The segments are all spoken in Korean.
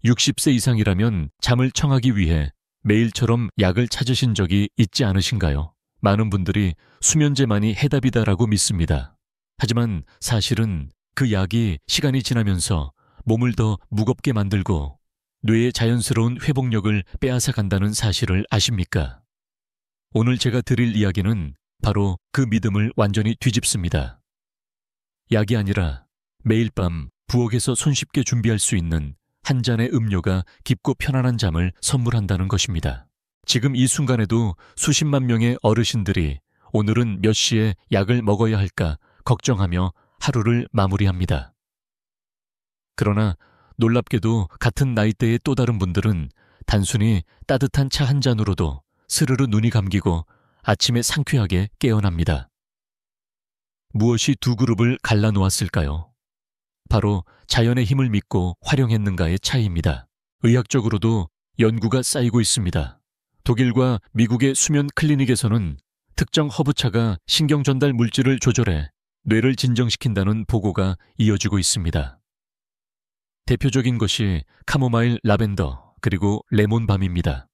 60세 이상이라면 잠을 청하기 위해 매일처럼 약을 찾으신 적이 있지 않으신가요? 많은 분들이 수면제만이 해답이다라고 믿습니다. 하지만 사실은 그 약이 시간이 지나면서 몸을 더 무겁게 만들고 뇌의 자연스러운 회복력을 빼앗아 간다는 사실을 아십니까? 오늘 제가 드릴 이야기는 바로 그 믿음을 완전히 뒤집습니다. 약이 아니라 매일 밤 부엌에서 손쉽게 준비할 수 있는 한 잔의 음료가 깊고 편안한 잠을 선물한다는 것입니다. 지금 이 순간에도 수십만 명의 어르신들이 오늘은 몇 시에 약을 먹어야 할까 걱정하며 하루를 마무리합니다. 그러나 놀랍게도 같은 나이대의 또 다른 분들은 단순히 따뜻한 차 한 잔으로도 스르르 눈이 감기고 아침에 상쾌하게 깨어납니다. 무엇이 두 그룹을 갈라놓았을까요? 바로 자연의 힘을 믿고 활용했는가의 차이입니다. 의학적으로도 연구가 쌓이고 있습니다. 독일과 미국의 수면 클리닉에서는 특정 허브차가 신경 전달 물질을 조절해 뇌를 진정시킨다는 보고가 이어지고 있습니다. 대표적인 것이 카모마일 라벤더 그리고 레몬밤입니다.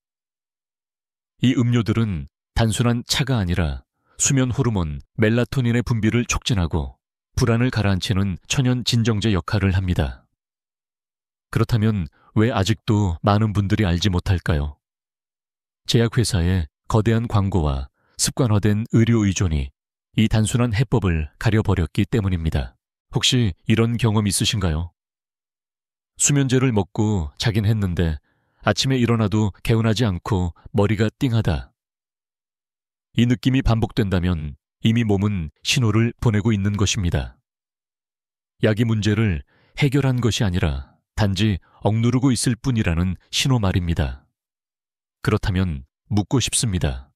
이 음료들은 단순한 차가 아니라 수면 호르몬 멜라토닌의 분비를 촉진하고 불안을 가라앉히는 천연 진정제 역할을 합니다. 그렇다면 왜 아직도 많은 분들이 알지 못할까요? 제약회사의 거대한 광고와 습관화된 의료 의존이 이 단순한 해법을 가려버렸기 때문입니다. 혹시 이런 경험 있으신가요? 수면제를 먹고 자긴 했는데 아침에 일어나도 개운하지 않고 머리가 띵하다. 이 느낌이 반복된다면 이미 몸은 신호를 보내고 있는 것입니다. 약이 문제를 해결한 것이 아니라 단지 억누르고 있을 뿐이라는 신호 말입니다. 그렇다면 묻고 싶습니다.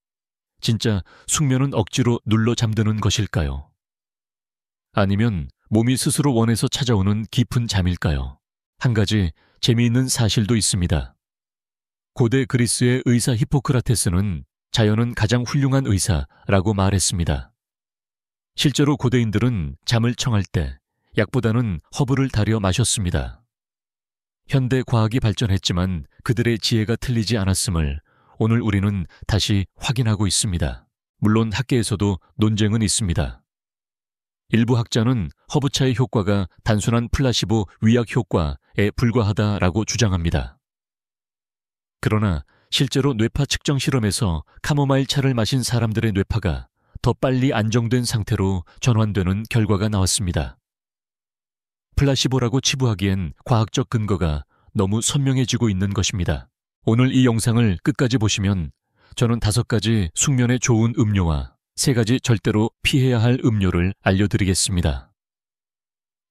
진짜 숙면은 억지로 눌러 잠드는 것일까요? 아니면 몸이 스스로 원해서 찾아오는 깊은 잠일까요? 한 가지 재미있는 사실도 있습니다. 고대 그리스의 의사 히포크라테스는 자연은 가장 훌륭한 의사라고 말했습니다. 실제로 고대인들은 잠을 청할 때 약보다는 허브를 달여 마셨습니다. 현대 과학이 발전했지만 그들의 지혜가 틀리지 않았음을 오늘 우리는 다시 확인하고 있습니다. 물론 학계에서도 논쟁은 있습니다. 일부 학자는 허브차의 효과가 단순한 플라시보 위약 효과에 불과하다라고 주장합니다. 그러나 실제로 뇌파 측정 실험에서 카모마일 차를 마신 사람들의 뇌파가 더 빨리 안정된 상태로 전환되는 결과가 나왔습니다. 플라시보라고 치부하기엔 과학적 근거가 너무 선명해지고 있는 것입니다. 오늘 이 영상을 끝까지 보시면 저는 5가지 숙면에 좋은 음료와 3가지 절대로 피해야 할 음료를 알려드리겠습니다.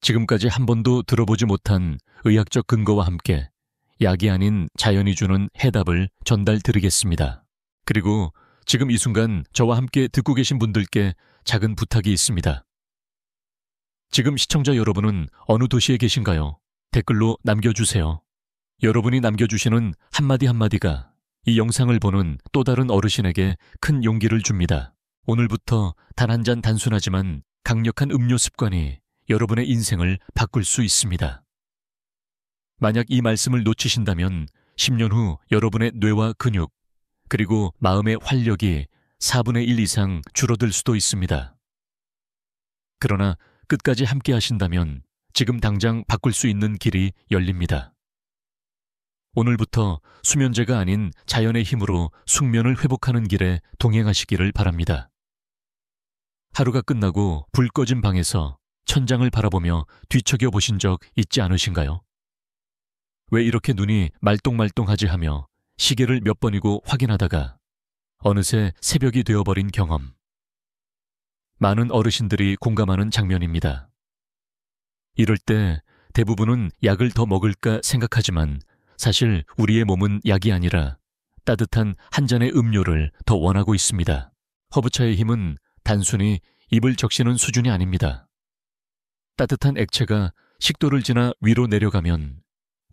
지금까지 한 번도 들어보지 못한 의학적 근거와 함께 약이 아닌 자연이 주는 해답을 전달드리겠습니다. 그리고 지금 이 순간 저와 함께 듣고 계신 분들께 작은 부탁이 있습니다. 지금 시청자 여러분은 어느 도시에 계신가요? 댓글로 남겨주세요. 여러분이 남겨주시는 한마디 한마디가 이 영상을 보는 또 다른 어르신에게 큰 용기를 줍니다. 오늘부터 단 한 잔 단순하지만 강력한 음료 습관이 여러분의 인생을 바꿀 수 있습니다. 만약 이 말씀을 놓치신다면 10년 후 여러분의 뇌와 근육, 그리고 마음의 활력이 4분의 1 이상 줄어들 수도 있습니다. 그러나 끝까지 함께 하신다면 지금 당장 바꿀 수 있는 길이 열립니다. 오늘부터 수면제가 아닌 자연의 힘으로 숙면을 회복하는 길에 동행하시기를 바랍니다. 하루가 끝나고 불 꺼진 방에서 천장을 바라보며 뒤척여 보신 적 있지 않으신가요? 왜 이렇게 눈이 말똥말똥하지 하며 시계를 몇 번이고 확인하다가 어느새 새벽이 되어버린 경험. 많은 어르신들이 공감하는 장면입니다. 이럴 때 대부분은 약을 더 먹을까 생각하지만 사실 우리의 몸은 약이 아니라 따뜻한 한 잔의 음료를 더 원하고 있습니다. 허브차의 힘은 단순히 입을 적시는 수준이 아닙니다. 따뜻한 액체가 식도를 지나 위로 내려가면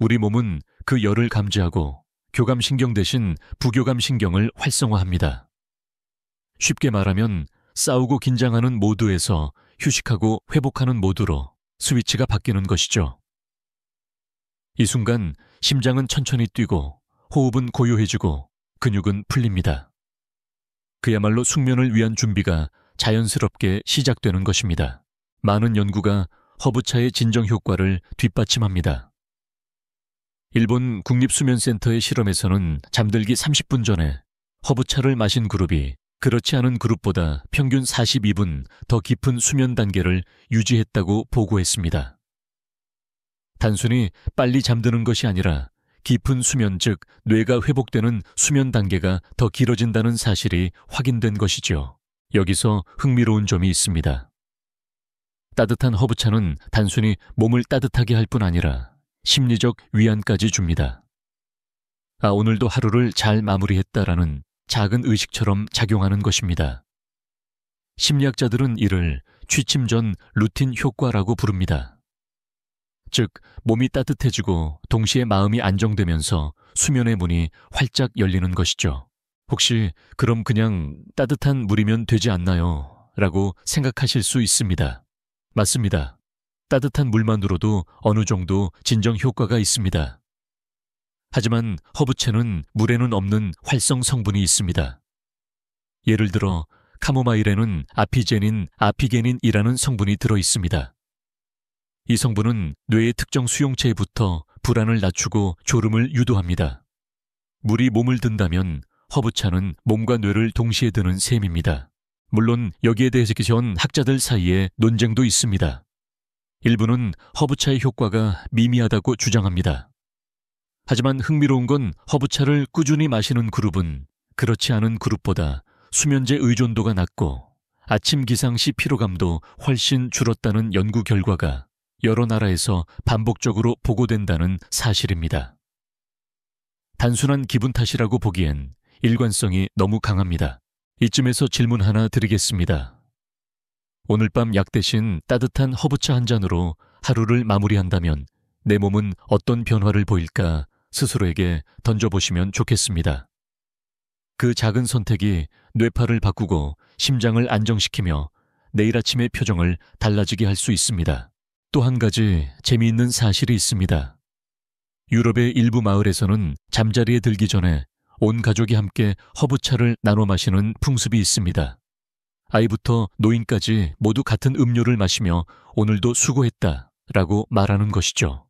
우리 몸은 그 열을 감지하고 교감신경 대신 부교감신경을 활성화합니다. 쉽게 말하면 싸우고 긴장하는 모드에서 휴식하고 회복하는 모드로 스위치가 바뀌는 것이죠. 이 순간 심장은 천천히 뛰고 호흡은 고요해지고 근육은 풀립니다. 그야말로 숙면을 위한 준비가 자연스럽게 시작되는 것입니다. 많은 연구가 허브차의 진정 효과를 뒷받침합니다. 일본 국립수면센터의 실험에서는 잠들기 30분 전에 허브차를 마신 그룹이 그렇지 않은 그룹보다 평균 42분 더 깊은 수면 단계를 유지했다고 보고했습니다. 단순히 빨리 잠드는 것이 아니라 깊은 수면, 즉 뇌가 회복되는 수면 단계가 더 길어진다는 사실이 확인된 것이죠. 여기서 흥미로운 점이 있습니다. 따뜻한 허브차는 단순히 몸을 따뜻하게 할 뿐 아니라 심리적 위안까지 줍니다. 오늘도 하루를 잘 마무리했다라는 작은 의식처럼 작용하는 것입니다. 심리학자들은 이를 취침 전 루틴 효과라고 부릅니다. 즉, 몸이 따뜻해지고 동시에 마음이 안정되면서 수면의 문이 활짝 열리는 것이죠. 혹시 그럼 그냥 따뜻한 물이면 되지 않나요? 라고 생각하실 수 있습니다. 맞습니다. 따뜻한 물만으로도 어느 정도 진정 효과가 있습니다. 하지만 허브차는 물에는 없는 활성 성분이 있습니다. 예를 들어 카모마일에는 아피제닌, 아피게닌이라는 성분이 들어 있습니다. 이 성분은 뇌의 특정 수용체에 붙어 불안을 낮추고 졸음을 유도합니다. 물이 몸을 든다면 허브차는 몸과 뇌를 동시에 드는 셈입니다. 물론 여기에 대해서 전 학자들 사이에 논쟁도 있습니다. 일부는 허브차의 효과가 미미하다고 주장합니다. 하지만 흥미로운 건 허브차를 꾸준히 마시는 그룹은 그렇지 않은 그룹보다 수면제 의존도가 낮고 아침 기상 시 피로감도 훨씬 줄었다는 연구 결과가 여러 나라에서 반복적으로 보고된다는 사실입니다. 단순한 기분 탓이라고 보기엔 일관성이 너무 강합니다. 이쯤에서 질문 하나 드리겠습니다. 오늘 밤 약 대신 따뜻한 허브차 한 잔으로 하루를 마무리한다면 내 몸은 어떤 변화를 보일까 스스로에게 던져보시면 좋겠습니다. 그 작은 선택이 뇌파를 바꾸고 심장을 안정시키며 내일 아침의 표정을 달라지게 할 수 있습니다. 또 한 가지 재미있는 사실이 있습니다. 유럽의 일부 마을에서는 잠자리에 들기 전에 온 가족이 함께 허브차를 나눠 마시는 풍습이 있습니다. 아이부터 노인까지 모두 같은 음료를 마시며 오늘도 수고했다 라고 말하는 것이죠.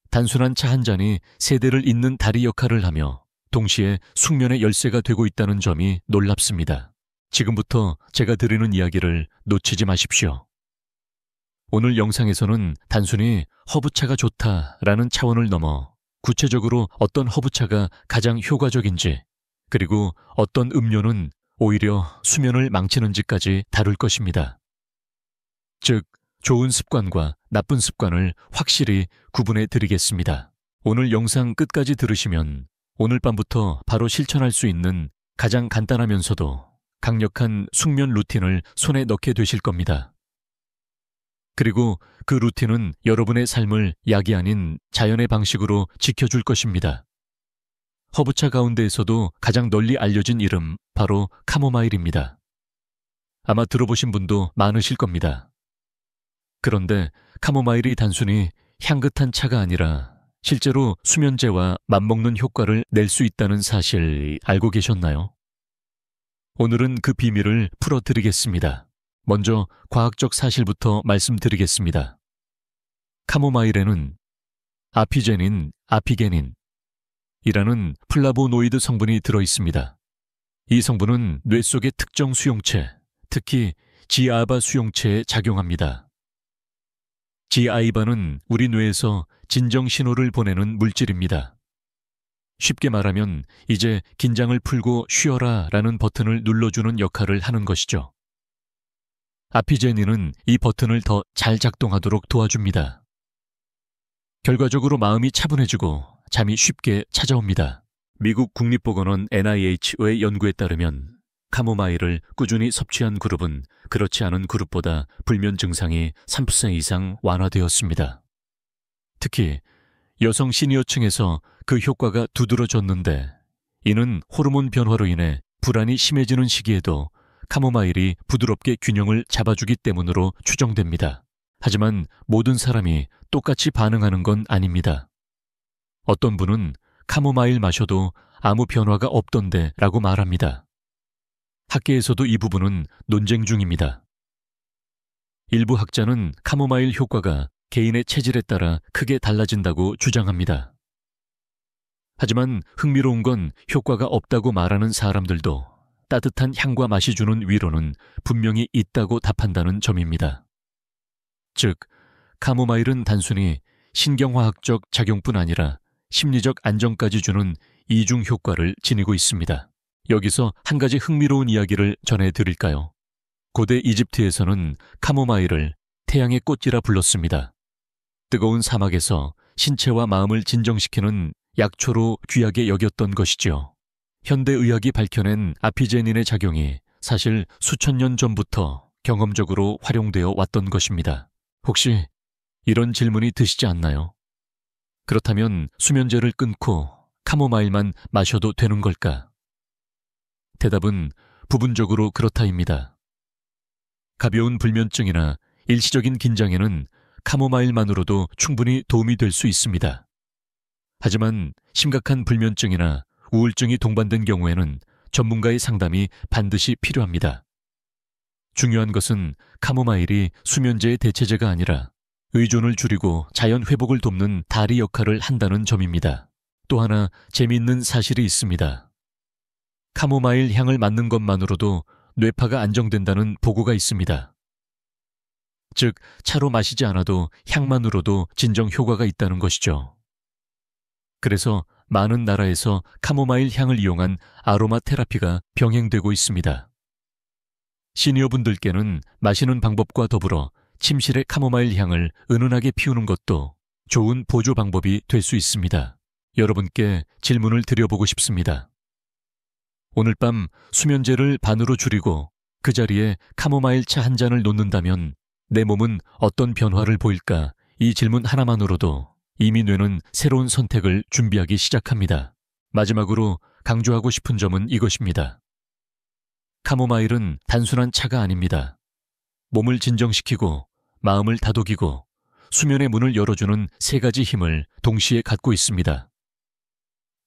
단순한 차 한 잔이 세대를 잇는 다리 역할을 하며 동시에 숙면의 열쇠가 되고 있다는 점이 놀랍습니다. 지금부터 제가 드리는 이야기를 놓치지 마십시오. 오늘 영상에서는 단순히 허브차가 좋다라는 차원을 넘어 구체적으로 어떤 허브차가 가장 효과적인지, 그리고 어떤 음료는 오히려 수면을 망치는지까지 다룰 것입니다. 즉, 좋은 습관과 나쁜 습관을 확실히 구분해 드리겠습니다. 오늘 영상 끝까지 들으시면 오늘 밤부터 바로 실천할 수 있는 가장 간단하면서도 강력한 숙면 루틴을 손에 넣게 되실 겁니다. 그리고 그 루틴은 여러분의 삶을 약이 아닌 자연의 방식으로 지켜줄 것입니다. 허브차 가운데에서도 가장 널리 알려진 이름, 바로 카모마일입니다. 아마 들어보신 분도 많으실 겁니다. 그런데 카모마일이 단순히 향긋한 차가 아니라 실제로 수면제와 맞먹는 효과를 낼 수 있다는 사실 알고 계셨나요? 오늘은 그 비밀을 풀어드리겠습니다. 먼저 과학적 사실부터 말씀드리겠습니다. 카모마일에는 아피제닌, 아피게닌 이라는 플라보노이드 성분이 들어있습니다. 이 성분은 뇌 속의 특정 수용체, 특히 지아바 수용체에 작용합니다. 지아이바는 우리 뇌에서 진정 신호를 보내는 물질입니다. 쉽게 말하면 이제 긴장을 풀고 쉬어라 라는 버튼을 눌러주는 역할을 하는 것이죠. 아피제닌은 이 버튼을 더 잘 작동하도록 도와줍니다. 결과적으로 마음이 차분해지고 잠이 쉽게 찾아옵니다. 미국 국립보건원 NIH의 연구에 따르면 카모마일을 꾸준히 섭취한 그룹은 그렇지 않은 그룹보다 불면 증상이 3% 이상 완화되었습니다. 특히 여성 시니어층에서 그 효과가 두드러졌는데, 이는 호르몬 변화로 인해 불안이 심해지는 시기에도 카모마일이 부드럽게 균형을 잡아주기 때문으로 추정됩니다. 하지만 모든 사람이 똑같이 반응하는 건 아닙니다. 어떤 분은 카모마일 마셔도 아무 변화가 없던데 라고 말합니다. 학계에서도 이 부분은 논쟁 중입니다. 일부 학자는 카모마일 효과가 개인의 체질에 따라 크게 달라진다고 주장합니다. 하지만 흥미로운 건 효과가 없다고 말하는 사람들도 따뜻한 향과 맛이 주는 위로는 분명히 있다고 답한다는 점입니다. 즉, 카모마일은 단순히 신경화학적 작용뿐 아니라 심리적 안정까지 주는 이중 효과를 지니고 있습니다. 여기서 한 가지 흥미로운 이야기를 전해드릴까요? 고대 이집트에서는 카모마일을 태양의 꽃이라 불렀습니다. 뜨거운 사막에서 신체와 마음을 진정시키는 약초로 귀하게 여겼던 것이죠. 현대의학이 밝혀낸 아피제닌의 작용이 사실 수천 년 전부터 경험적으로 활용되어 왔던 것입니다. 혹시 이런 질문이 드시지 않나요? 그렇다면 수면제를 끊고 카모마일만 마셔도 되는 걸까? 대답은 부분적으로 그렇다입니다. 가벼운 불면증이나 일시적인 긴장에는 카모마일만으로도 충분히 도움이 될 수 있습니다. 하지만 심각한 불면증이나 우울증이 동반된 경우에는 전문가의 상담이 반드시 필요합니다. 중요한 것은 카모마일이 수면제의 대체제가 아니라 의존을 줄이고 자연 회복을 돕는 다리 역할을 한다는 점입니다. 또 하나 재미있는 사실이 있습니다. 카모마일 향을 맡는 것만으로도 뇌파가 안정된다는 보고가 있습니다. 즉, 차로 마시지 않아도 향만으로도 진정 효과가 있다는 것이죠. 그래서 많은 나라에서 카모마일 향을 이용한 아로마 테라피가 병행되고 있습니다. 시니어분들께는 마시는 방법과 더불어 침실의 카모마일 향을 은은하게 피우는 것도 좋은 보조 방법이 될 수 있습니다. 여러분께 질문을 드려보고 싶습니다. 오늘 밤 수면제를 반으로 줄이고 그 자리에 카모마일 차 한 잔을 놓는다면 내 몸은 어떤 변화를 보일까? 이 질문 하나만으로도 이미 뇌는 새로운 선택을 준비하기 시작합니다. 마지막으로 강조하고 싶은 점은 이것입니다. 카모마일은 단순한 차가 아닙니다. 몸을 진정시키고 마음을 다독이고 수면의 문을 열어주는 세 가지 힘을 동시에 갖고 있습니다.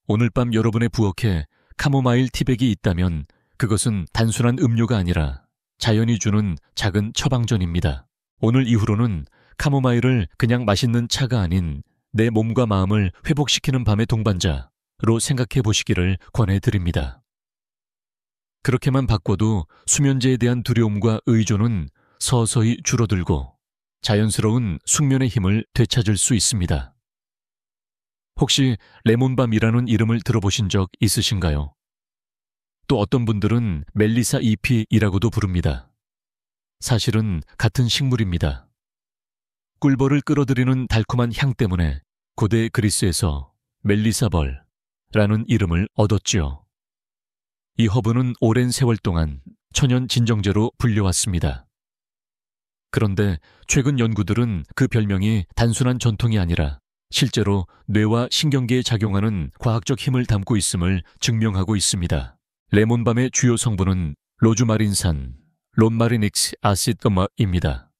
오늘 밤 여러분의 부엌에 카모마일 티백이 있다면 그것은 단순한 음료가 아니라 자연이 주는 작은 처방전입니다. 오늘 이후로는 카모마일을 그냥 맛있는 차가 아닌 내 몸과 마음을 회복시키는 밤의 동반자로 생각해 보시기를 권해드립니다. 그렇게만 바꿔도 수면제에 대한 두려움과 의존은 서서히 줄어들고 자연스러운 숙면의 힘을 되찾을 수 있습니다. 혹시 레몬밤이라는 이름을 들어보신 적 있으신가요? 또 어떤 분들은 멜리사 잎이라고도 부릅니다. 사실은 같은 식물입니다. 꿀벌을 끌어들이는 달콤한 향 때문에 고대 그리스에서 멜리사벌라는 이름을 얻었지요. 이 허브는 오랜 세월 동안 천연 진정제로 불려왔습니다. 그런데 최근 연구들은 그 별명이 단순한 전통이 아니라 실제로 뇌와 신경계에 작용하는 과학적 힘을 담고 있음을 증명하고 있습니다. 레몬밤의 주요 성분은 로즈마린산, 롬마리닉스 아시드입니다.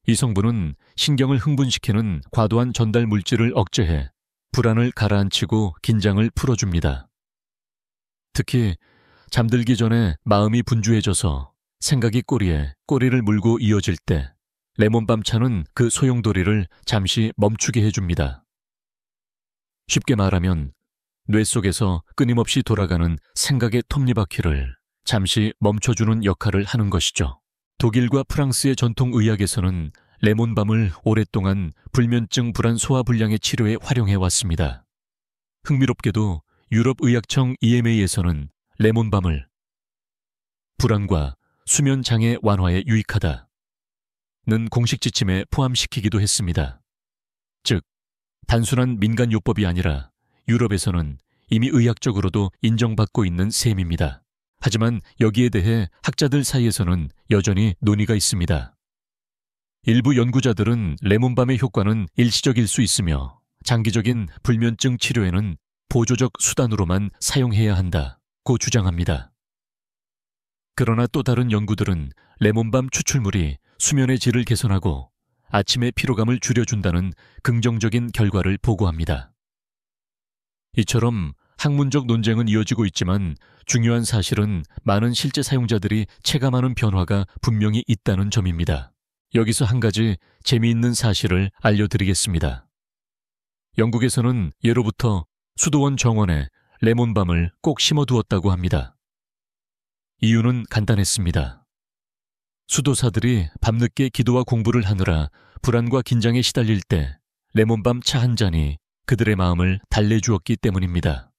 이 성분은 신경을 흥분시키는 과도한 전달 물질을 억제해 불안을 가라앉히고 긴장을 풀어줍니다. 특히 잠들기 전에 마음이 분주해져서 생각이 꼬리를 물고 이어질 때 레몬밤 차는 그 소용돌이를 잠시 멈추게 해줍니다. 쉽게 말하면 뇌 속에서 끊임없이 돌아가는 생각의 톱니바퀴를 잠시 멈춰주는 역할을 하는 것이죠. 독일과 프랑스의 전통 의학에서는 레몬밤을 오랫동안 불면증 불안 소화 불량의 치료에 활용해 왔습니다. 흥미롭게도 유럽의학청 EMA에서는 레몬밤을 불안과 수면 장애 완화에 유익하다는 공식 지침에 포함시키기도 했습니다. 즉, 단순한 민간요법이 아니라 유럽에서는 이미 의학적으로도 인정받고 있는 셈입니다. 하지만 여기에 대해 학자들 사이에서는 여전히 논의가 있습니다. 일부 연구자들은 레몬밤의 효과는 일시적일 수 있으며 장기적인 불면증 치료에는 보조적 수단으로만 사용해야 한다고 주장합니다. 그러나 또 다른 연구들은 레몬밤 추출물이 수면의 질을 개선하고 아침의 피로감을 줄여준다는 긍정적인 결과를 보고합니다. 이처럼 학문적 논쟁은 이어지고 있지만 중요한 사실은 많은 실제 사용자들이 체감하는 변화가 분명히 있다는 점입니다. 여기서 한 가지 재미있는 사실을 알려드리겠습니다. 영국에서는 예로부터 수도원 정원에 레몬밤을 꼭 심어두었다고 합니다. 이유는 간단했습니다. 수도사들이 밤늦게 기도와 공부를 하느라 불안과 긴장에 시달릴 때 레몬밤 차 한 잔이 그들의 마음을 달래주었기 때문입니다.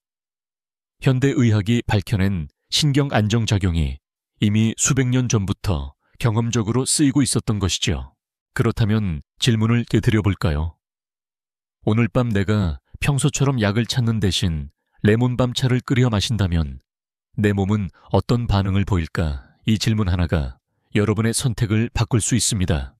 현대의학이 밝혀낸 신경 안정작용이 이미 수백 년 전부터 경험적으로 쓰이고 있었던 것이죠. 그렇다면 질문을 드려볼까요? 오늘 밤 내가 평소처럼 약을 찾는 대신 레몬밤 차를 끓여 마신다면 내 몸은 어떤 반응을 보일까? 이 질문 하나가 여러분의 선택을 바꿀 수 있습니다.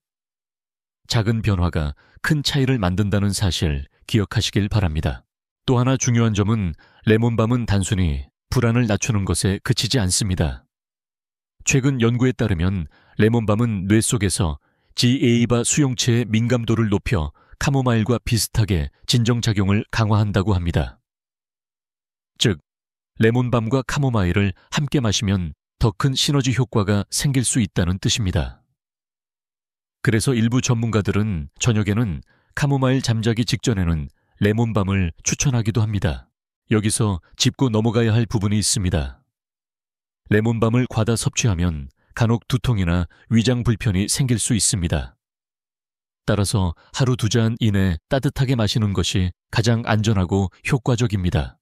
작은 변화가 큰 차이를 만든다는 사실 기억하시길 바랍니다. 또 하나 중요한 점은 레몬밤은 단순히 불안을 낮추는 것에 그치지 않습니다. 최근 연구에 따르면 레몬밤은 뇌 속에서 G아바 수용체의 민감도를 높여 카모마일과 비슷하게 진정작용을 강화한다고 합니다. 즉, 레몬밤과 카모마일을 함께 마시면 더 큰 시너지 효과가 생길 수 있다는 뜻입니다. 그래서 일부 전문가들은 저녁에는 카모마일 잠자기 직전에는 레몬밤을 추천하기도 합니다. 여기서 짚고 넘어가야 할 부분이 있습니다. 레몬밤을 과다 섭취하면 간혹 두통이나 위장 불편이 생길 수 있습니다. 따라서 하루 2잔 이내 따뜻하게 마시는 것이 가장 안전하고 효과적입니다.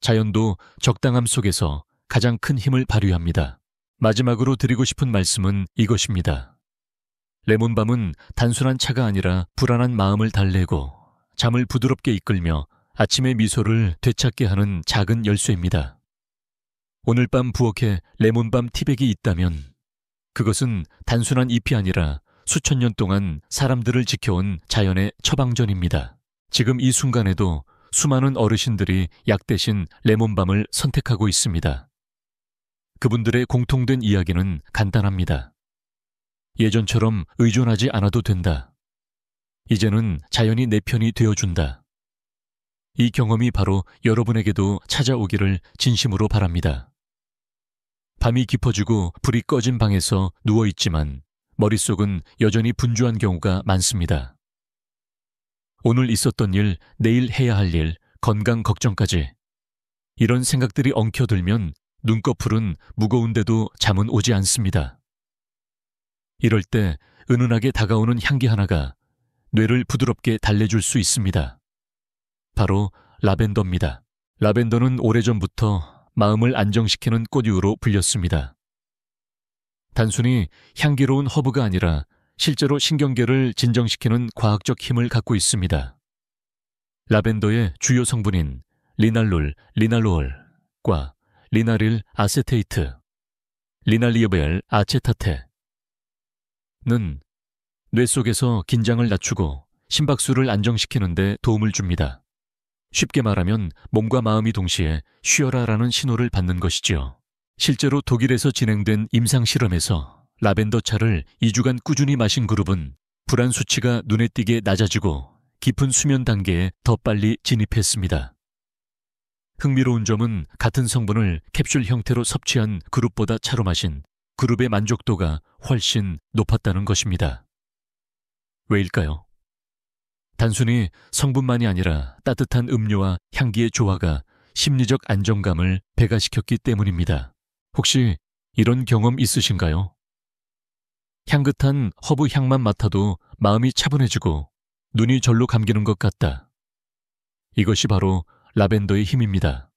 자연도 적당함 속에서 가장 큰 힘을 발휘합니다. 마지막으로 드리고 싶은 말씀은 이것입니다. 레몬밤은 단순한 차가 아니라 불안한 마음을 달래고 잠을 부드럽게 이끌며 아침의 미소를 되찾게 하는 작은 열쇠입니다. 오늘 밤 부엌에 레몬밤 티백이 있다면 그것은 단순한 잎이 아니라 수천 년 동안 사람들을 지켜온 자연의 처방전입니다. 지금 이 순간에도 수많은 어르신들이 약 대신 레몬밤을 선택하고 있습니다. 그분들의 공통된 이야기는 간단합니다. 예전처럼 의존하지 않아도 된다. 이제는 자연이 내 편이 되어준다. 이 경험이 바로 여러분에게도 찾아오기를 진심으로 바랍니다. 밤이 깊어지고 불이 꺼진 방에서 누워있지만 머릿속은 여전히 분주한 경우가 많습니다. 오늘 있었던 일, 내일 해야 할 일, 건강 걱정까지. 이런 생각들이 엉켜들면 눈꺼풀은 무거운데도 잠은 오지 않습니다. 이럴 때 은은하게 다가오는 향기 하나가 뇌를 부드럽게 달래줄 수 있습니다. 바로 라벤더입니다. 라벤더는 오래전부터 마음을 안정시키는 꽃이유로 불렸습니다. 단순히 향기로운 허브가 아니라 실제로 신경계를 진정시키는 과학적 힘을 갖고 있습니다. 라벤더의 주요 성분인 리날룰, 리날로올과 리나릴 아세테이트, 리날리베 아체타테는 뇌 속에서 긴장을 낮추고 심박수를 안정시키는 데 도움을 줍니다. 쉽게 말하면 몸과 마음이 동시에 쉬어라라는 신호를 받는 것이지요. 실제로 독일에서 진행된 임상 실험에서 라벤더 차를 2주간 꾸준히 마신 그룹은 불안 수치가 눈에 띄게 낮아지고 깊은 수면 단계에 더 빨리 진입했습니다. 흥미로운 점은 같은 성분을 캡슐 형태로 섭취한 그룹보다 차로 마신 그룹의 만족도가 훨씬 높았다는 것입니다. 왜일까요? 단순히 성분만이 아니라 따뜻한 음료와 향기의 조화가 심리적 안정감을 배가시켰기 때문입니다. 혹시 이런 경험 있으신가요? 향긋한 허브 향만 맡아도 마음이 차분해지고 눈이 절로 감기는 것 같다. 이것이 바로 라벤더의 힘입니다.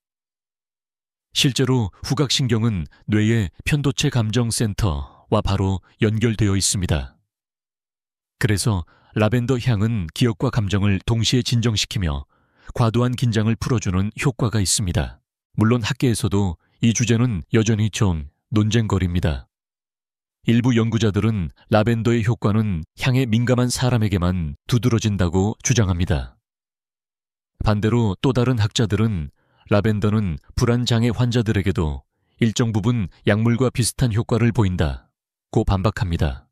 실제로 후각신경은 뇌의 편도체 감정센터와 바로 연결되어 있습니다. 그래서 라벤더 향은 기억과 감정을 동시에 진정시키며 과도한 긴장을 풀어주는 효과가 있습니다. 물론 학계에서도 이 주제는 여전히 좀 논쟁거리입니다. 일부 연구자들은 라벤더의 효과는 향에 민감한 사람에게만 두드러진다고 주장합니다. 반대로 또 다른 학자들은 라벤더는 불안장애 환자들에게도 일정 부분 약물과 비슷한 효과를 보인다고 반박합니다.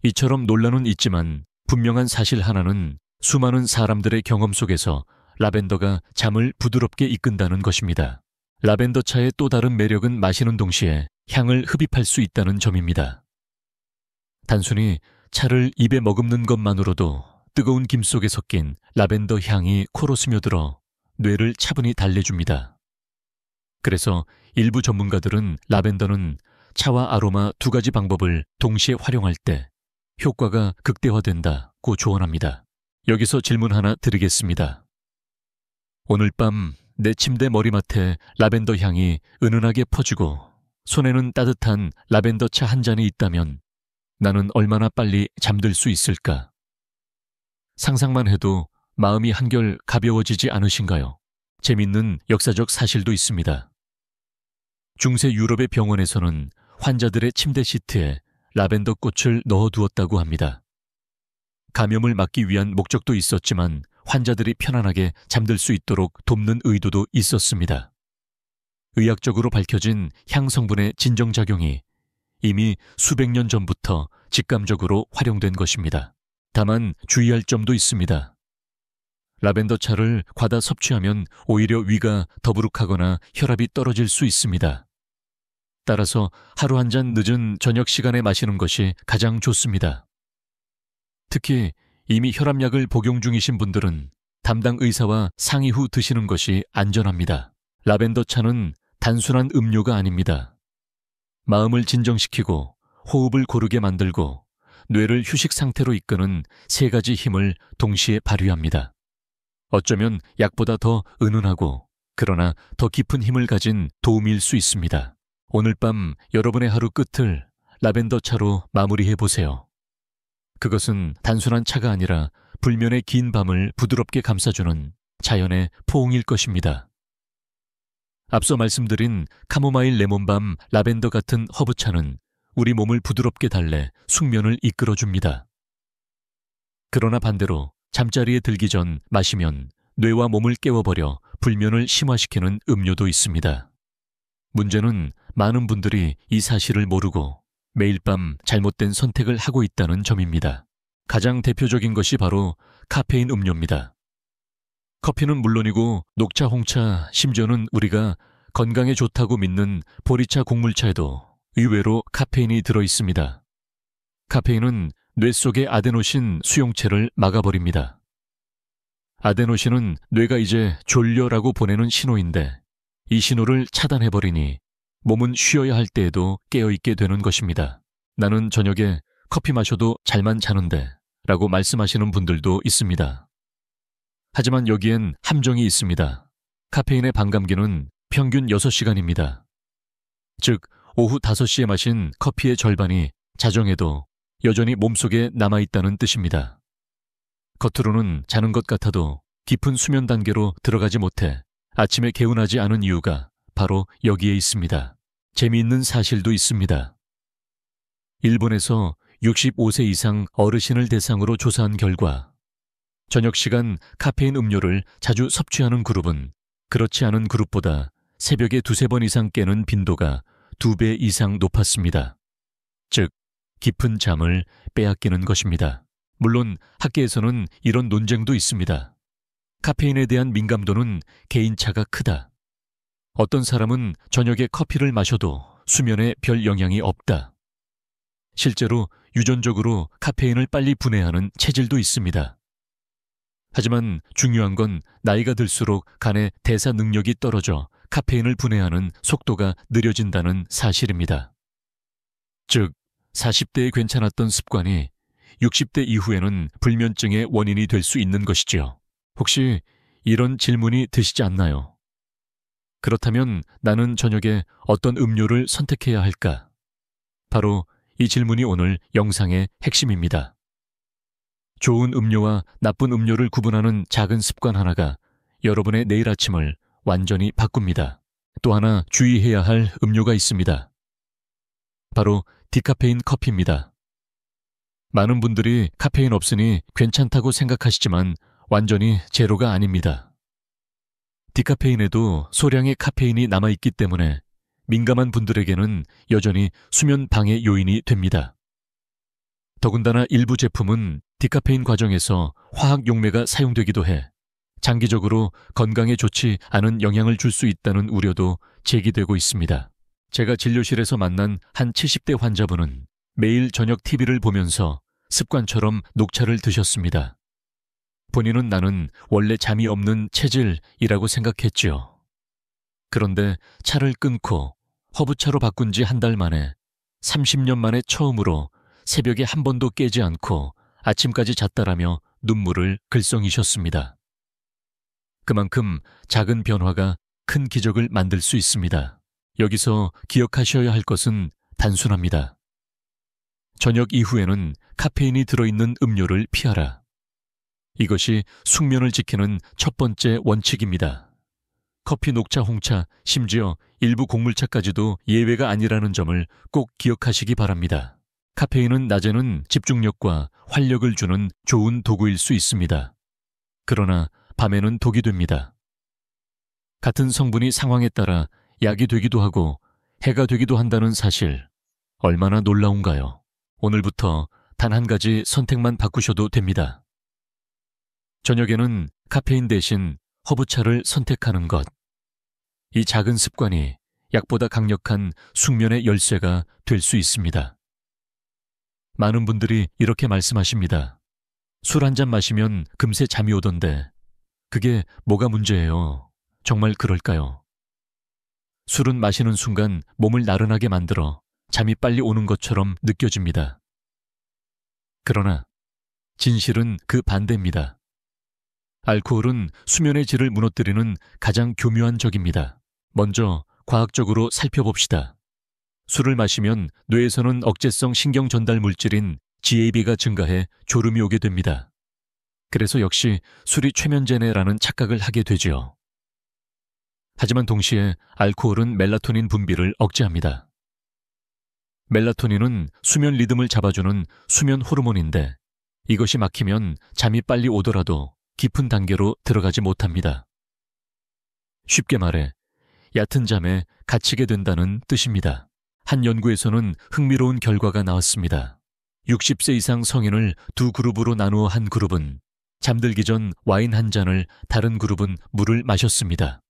이처럼 논란은 있지만 분명한 사실 하나는 수많은 사람들의 경험 속에서 라벤더가 잠을 부드럽게 이끈다는 것입니다. 라벤더 차의 또 다른 매력은 마시는 동시에 향을 흡입할 수 있다는 점입니다. 단순히 차를 입에 머금는 것만으로도 뜨거운 김 속에 섞인 라벤더 향이 코로 스며들어 뇌를 차분히 달래줍니다. 그래서 일부 전문가들은 라벤더는 차와 아로마 두 가지 방법을 동시에 활용할 때 효과가 극대화된다고 조언합니다. 여기서 질문 하나 드리겠습니다. 오늘 밤 내 침대 머리맡에 라벤더 향이 은은하게 퍼지고 손에는 따뜻한 라벤더 차 한 잔이 있다면 나는 얼마나 빨리 잠들 수 있을까? 상상만 해도 마음이 한결 가벼워지지 않으신가요? 재밌는 역사적 사실도 있습니다. 중세 유럽의 병원에서는 환자들의 침대 시트에 라벤더 꽃을 넣어두었다고 합니다. 감염을 막기 위한 목적도 있었지만 환자들이 편안하게 잠들 수 있도록 돕는 의도도 있었습니다. 의학적으로 밝혀진 향 성분의 진정작용이 이미 수백 년 전부터 직감적으로 활용된 것입니다. 다만 주의할 점도 있습니다. 라벤더 차를 과다 섭취하면 오히려 위가 더부룩하거나 혈압이 떨어질 수 있습니다. 따라서 하루 한 잔 늦은 저녁 시간에 마시는 것이 가장 좋습니다. 특히 이미 혈압약을 복용 중이신 분들은 담당 의사와 상의 후 드시는 것이 안전합니다. 라벤더 차는 단순한 음료가 아닙니다. 마음을 진정시키고 호흡을 고르게 만들고 뇌를 휴식 상태로 이끄는 세 가지 힘을 동시에 발휘합니다. 어쩌면 약보다 더 은은하고 그러나 더 깊은 힘을 가진 도움일 수 있습니다. 오늘 밤 여러분의 하루 끝을 라벤더 차로 마무리해 보세요. 그것은 단순한 차가 아니라 불면의 긴 밤을 부드럽게 감싸주는 자연의 포옹일 것입니다. 앞서 말씀드린 카모마일 레몬밤 라벤더 같은 허브차는 우리 몸을 부드럽게 달래 숙면을 이끌어줍니다. 그러나 반대로 잠자리에 들기 전 마시면 뇌와 몸을 깨워버려 불면을 심화시키는 음료도 있습니다. 문제는 많은 분들이 이 사실을 모르고 매일 밤 잘못된 선택을 하고 있다는 점입니다. 가장 대표적인 것이 바로 카페인 음료입니다. 커피는 물론이고 녹차, 홍차, 심지어는 우리가 건강에 좋다고 믿는 보리차, 곡물차에도 의외로 카페인이 들어있습니다. 카페인은 뇌 속의 아데노신 수용체를 막아버립니다. 아데노신은 뇌가 이제 졸려라고 보내는 신호인데 이 신호를 차단해버리니 몸은 쉬어야 할 때에도 깨어있게 되는 것입니다. 나는 저녁에 커피 마셔도 잘만 자는데 라고 말씀하시는 분들도 있습니다. 하지만 여기엔 함정이 있습니다. 카페인의 반감기는 평균 6시간입니다. 즉 오후 5시에 마신 커피의 절반이 자정에도 여전히 몸속에 남아있다는 뜻입니다. 겉으로는 자는 것 같아도 깊은 수면 단계로 들어가지 못해 아침에 개운하지 않은 이유가 바로 여기에 있습니다. 재미있는 사실도 있습니다. 일본에서 65세 이상 어르신을 대상으로 조사한 결과 저녁 시간 카페인 음료를 자주 섭취하는 그룹은 그렇지 않은 그룹보다 새벽에 2-3번 이상 깨는 빈도가 2배 이상 높았습니다. 즉, 깊은 잠을 빼앗기는 것입니다. 물론 학계에서는 이런 논쟁도 있습니다. 카페인에 대한 민감도는 개인차가 크다. 어떤 사람은 저녁에 커피를 마셔도 수면에 별 영향이 없다. 실제로 유전적으로 카페인을 빨리 분해하는 체질도 있습니다. 하지만 중요한 건 나이가 들수록 간의 대사 능력이 떨어져 카페인을 분해하는 속도가 느려진다는 사실입니다. 즉, 40대에 괜찮았던 습관이 60대 이후에는 불면증의 원인이 될 수 있는 것이지요. 혹시 이런 질문이 드시지 않나요? 그렇다면 나는 저녁에 어떤 음료를 선택해야 할까? 바로 이 질문이 오늘 영상의 핵심입니다. 좋은 음료와 나쁜 음료를 구분하는 작은 습관 하나가 여러분의 내일 아침을 완전히 바꿉니다. 또 하나 주의해야 할 음료가 있습니다. 바로 디카페인 커피입니다. 많은 분들이 카페인 없으니 괜찮다고 생각하시지만 완전히 제로가 아닙니다. 디카페인에도 소량의 카페인이 남아있기 때문에 민감한 분들에게는 여전히 수면 방해 요인이 됩니다. 더군다나 일부 제품은 디카페인 과정에서 화학 용매가 사용되기도 해 장기적으로 건강에 좋지 않은 영향을 줄 수 있다는 우려도 제기되고 있습니다. 제가 진료실에서 만난 한 70대 환자분은 매일 저녁 TV를 보면서 습관처럼 녹차를 드셨습니다. 본인은 나는 원래 잠이 없는 체질이라고 생각했지요. 그런데 차를 끊고 허브차로 바꾼 지 한 달 만에 30년 만에 처음으로 새벽에 한 번도 깨지 않고 아침까지 잤다라며 눈물을 글썽이셨습니다. 그만큼 작은 변화가 큰 기적을 만들 수 있습니다. 여기서 기억하셔야 할 것은 단순합니다. 저녁 이후에는 카페인이 들어있는 음료를 피하라. 이것이 숙면을 지키는 첫 번째 원칙입니다. 커피, 녹차, 홍차, 심지어 일부 곡물차까지도 예외가 아니라는 점을 꼭 기억하시기 바랍니다. 카페인은 낮에는 집중력과 활력을 주는 좋은 도구일 수 있습니다. 그러나 밤에는 독이 됩니다. 같은 성분이 상황에 따라 약이 되기도 하고 해가 되기도 한다는 사실, 얼마나 놀라운가요? 오늘부터 단 한 가지 선택만 바꾸셔도 됩니다. 저녁에는 카페인 대신 허브차를 선택하는 것. 이 작은 습관이 약보다 강력한 숙면의 열쇠가 될 수 있습니다. 많은 분들이 이렇게 말씀하십니다. 술 한 잔 마시면 금세 잠이 오던데 그게 뭐가 문제예요? 정말 그럴까요? 술은 마시는 순간 몸을 나른하게 만들어 잠이 빨리 오는 것처럼 느껴집니다. 그러나 진실은 그 반대입니다. 알코올은 수면의 질을 무너뜨리는 가장 교묘한 적입니다. 먼저 과학적으로 살펴봅시다. 술을 마시면 뇌에서는 억제성 신경 전달 물질인 GAB가 증가해 졸음이 오게 됩니다. 그래서 역시 술이 최면제네라는 착각을 하게 되지요. 하지만 동시에 알코올은 멜라토닌 분비를 억제합니다. 멜라토닌은 수면 리듬을 잡아주는 수면 호르몬인데 이것이 막히면 잠이 빨리 오더라도 깊은 단계로 들어가지 못합니다. 쉽게 말해 얕은 잠에 갇히게 된다는 뜻입니다. 한 연구에서는 흥미로운 결과가 나왔습니다. 60세 이상 성인을 두 그룹으로 나누어 한 그룹은 잠들기 전 와인 한 잔을, 다른 그룹은 물을 마셨습니다.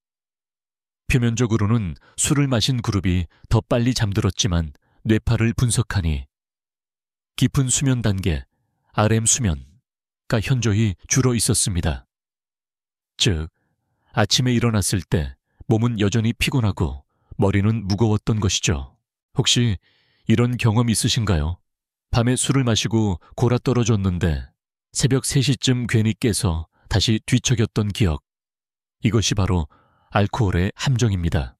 표면적으로는 술을 마신 그룹이 더 빨리 잠들었지만 뇌파를 분석하니 깊은 수면 단계, REM 수면가 현저히 줄어 있었습니다. 즉, 아침에 일어났을 때 몸은 여전히 피곤하고 머리는 무거웠던 것이죠. 혹시 이런 경험 있으신가요? 밤에 술을 마시고 골아 떨어졌는데 새벽 3시쯤 괜히 깨서 다시 뒤척였던 기억. 이것이 바로 알코올의 함정입니다.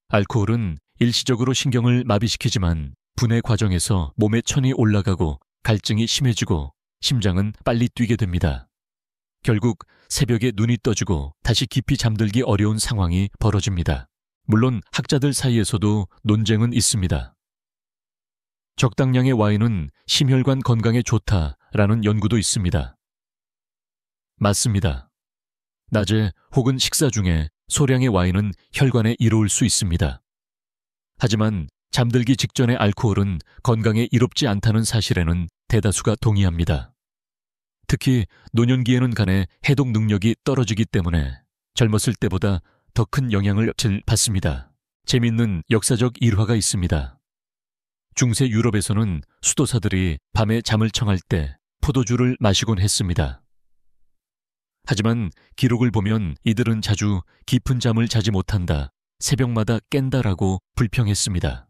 알코올은 일시적으로 신경을 마비시키지만 분해 과정에서 몸의 천이 올라가고 갈증이 심해지고 심장은 빨리 뛰게 됩니다. 결국 새벽에 눈이 떠지고 다시 깊이 잠들기 어려운 상황이 벌어집니다. 물론 학자들 사이에서도 논쟁은 있습니다. 적당량의 와인은 심혈관 건강에 좋다라는 연구도 있습니다. 맞습니다. 낮에 혹은 식사 중에 소량의 와인은 혈관에 이로울 수 있습니다. 하지만 잠들기 직전의 알코올은 건강에 이롭지 않다는 사실에는 대다수가 동의합니다. 특히 노년기에는 간의 해독 능력이 떨어지기 때문에 젊었을 때보다 더 큰 영향을 받습니다. 재미있는 역사적 일화가 있습니다. 중세 유럽에서는 수도사들이 밤에 잠을 청할 때 포도주를 마시곤 했습니다. 하지만 기록을 보면 이들은 자주 깊은 잠을 자지 못한다, 새벽마다 깬다라고 불평했습니다.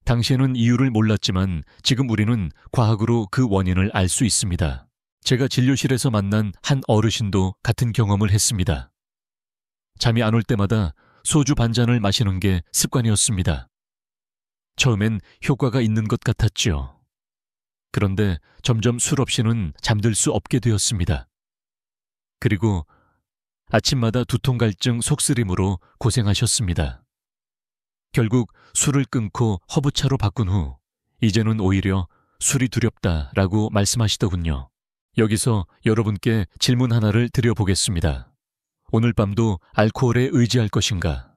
당시에는 이유를 몰랐지만 지금 우리는 과학으로 그 원인을 알 수 있습니다. 제가 진료실에서 만난 한 어르신도 같은 경험을 했습니다. 잠이 안 올 때마다 소주 반잔을 마시는 게 습관이었습니다. 처음엔 효과가 있는 것 같았지요. 그런데 점점 술 없이는 잠들 수 없게 되었습니다. 그리고 아침마다 두통 갈증 속쓰림으로 고생하셨습니다. 결국 술을 끊고 허브차로 바꾼 후 이제는 오히려 술이 두렵다라고 말씀하시더군요. 여기서 여러분께 질문 하나를 드려보겠습니다. 오늘 밤도 알코올에 의지할 것인가?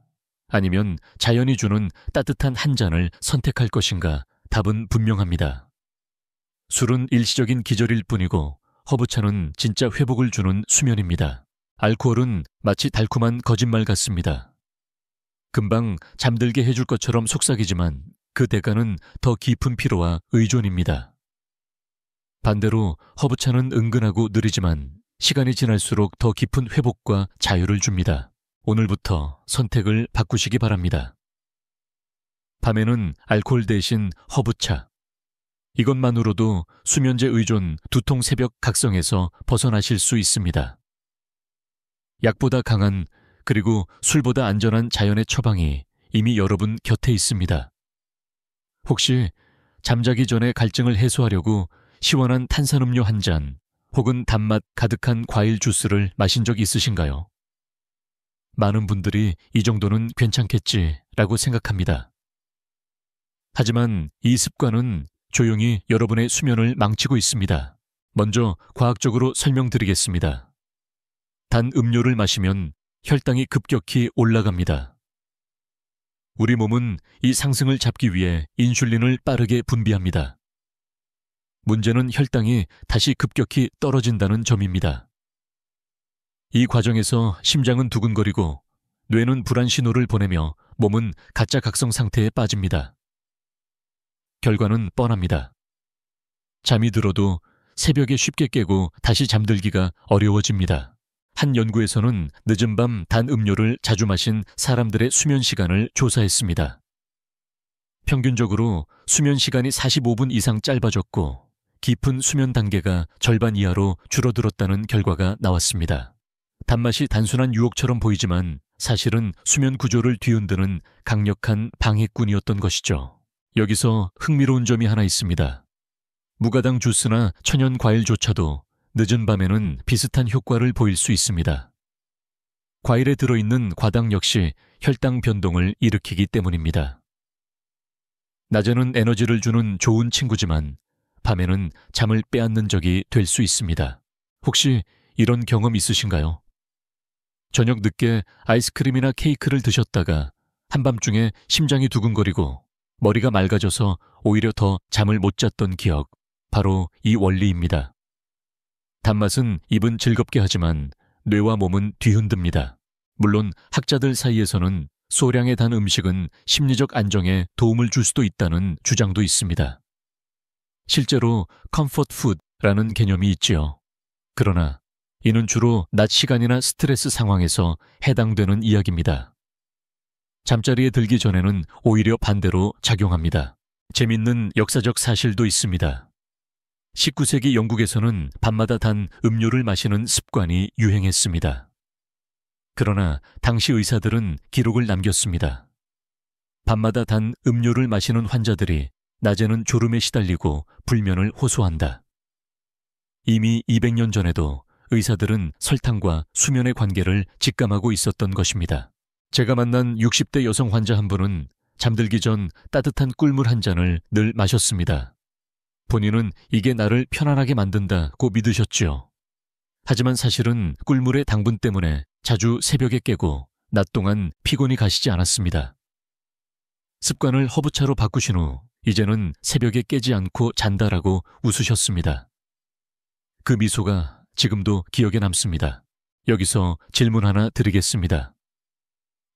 아니면 자연이 주는 따뜻한 한 잔을 선택할 것인가? 답은 분명합니다. 술은 일시적인 기절일 뿐이고 허브차는 진짜 회복을 주는 수면입니다. 알코올은 마치 달콤한 거짓말 같습니다. 금방 잠들게 해줄 것처럼 속삭이지만 그 대가는 더 깊은 피로와 의존입니다. 반대로 허브차는 은근하고 느리지만 시간이 지날수록 더 깊은 회복과 자유를 줍니다. 오늘부터 선택을 바꾸시기 바랍니다. 밤에는 알코올 대신 허브차. 이것만으로도 수면제 의존 두통 새벽 각성에서 벗어나실 수 있습니다. 약보다 강한 그리고 술보다 안전한 자연의 처방이 이미 여러분 곁에 있습니다. 혹시 잠자기 전에 갈증을 해소하려고 시원한 탄산음료 한 잔 혹은 단맛 가득한 과일 주스를 마신 적 있으신가요? 많은 분들이 이 정도는 괜찮겠지라고 생각합니다. 하지만 이 습관은 조용히 여러분의 수면을 망치고 있습니다. 먼저 과학적으로 설명드리겠습니다. 단 음료를 마시면 혈당이 급격히 올라갑니다. 우리 몸은 이 상승을 잡기 위해 인슐린을 빠르게 분비합니다. 문제는 혈당이 다시 급격히 떨어진다는 점입니다. 이 과정에서 심장은 두근거리고 뇌는 불안 신호를 보내며 몸은 가짜 각성 상태에 빠집니다. 결과는 뻔합니다. 잠이 들어도 새벽에 쉽게 깨고 다시 잠들기가 어려워집니다. 한 연구에서는 늦은 밤 단 음료를 자주 마신 사람들의 수면 시간을 조사했습니다. 평균적으로 수면 시간이 45분 이상 짧아졌고 깊은 수면 단계가 절반 이하로 줄어들었다는 결과가 나왔습니다. 단맛이 단순한 유혹처럼 보이지만 사실은 수면 구조를 뒤흔드는 강력한 방해꾼이었던 것이죠. 여기서 흥미로운 점이 하나 있습니다. 무가당 주스나 천연 과일조차도 늦은 밤에는 비슷한 효과를 보일 수 있습니다. 과일에 들어있는 과당 역시 혈당 변동을 일으키기 때문입니다. 낮에는 에너지를 주는 좋은 친구지만 밤에는 잠을 빼앗는 적이 될 수 있습니다. 혹시 이런 경험 있으신가요? 저녁 늦게 아이스크림이나 케이크를 드셨다가 한밤중에 심장이 두근거리고 머리가 맑아져서 오히려 더 잠을 못 잤던 기억, 바로 이 원리입니다. 단맛은 입은 즐겁게 하지만 뇌와 몸은 뒤흔듭니다. 물론 학자들 사이에서는 소량의 단 음식은 심리적 안정에 도움을 줄 수도 있다는 주장도 있습니다. 실제로 컴포트 푸드라는 개념이 있지요. 그러나 이는 주로 낮 시간이나 스트레스 상황에서 해당되는 이야기입니다. 잠자리에 들기 전에는 오히려 반대로 작용합니다. 재밌는 역사적 사실도 있습니다. 19세기 영국에서는 밤마다 단 음료를 마시는 습관이 유행했습니다. 그러나 당시 의사들은 기록을 남겼습니다. 밤마다 단 음료를 마시는 환자들이 낮에는 졸음에 시달리고 불면을 호소한다. 이미 200년 전에도 의사들은 설탕과 수면의 관계를 직감하고 있었던 것입니다. 제가 만난 60대 여성 환자 한 분은 잠들기 전 따뜻한 꿀물 한 잔을 늘 마셨습니다. 본인은 이게 나를 편안하게 만든다고 믿으셨지요. 하지만 사실은 꿀물의 당분 때문에 자주 새벽에 깨고 낮 동안 피곤이 가시지 않았습니다. 습관을 허브차로 바꾸신 후 이제는 새벽에 깨지 않고 잔다라고 웃으셨습니다. 그 미소가 지금도 기억에 남습니다. 여기서 질문 하나 드리겠습니다.